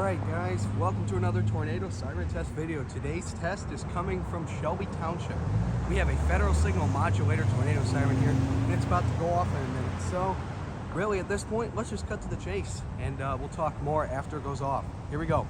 Alright guys, welcome to another tornado siren test video. Today's test is coming from Shelby Township. We have a federal signal modulator tornado siren here, and it's about to go off in a minute. So really at this point, let's just cut to the chase, and we'll talk more after it goes off. Here we go.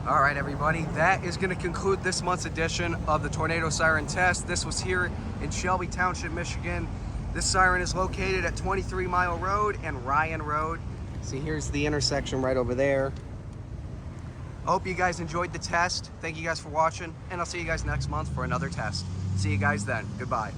All right, everybody, that is going to conclude this month's edition of the Tornado Siren Test. This was here in Shelby Township, Michigan. This siren is located at 23 Mile Road and Ryan Road. See, here's the intersection right over there. I hope you guys enjoyed the test. Thank you guys for watching, and I'll see you guys next month for another test. See you guys then. Goodbye.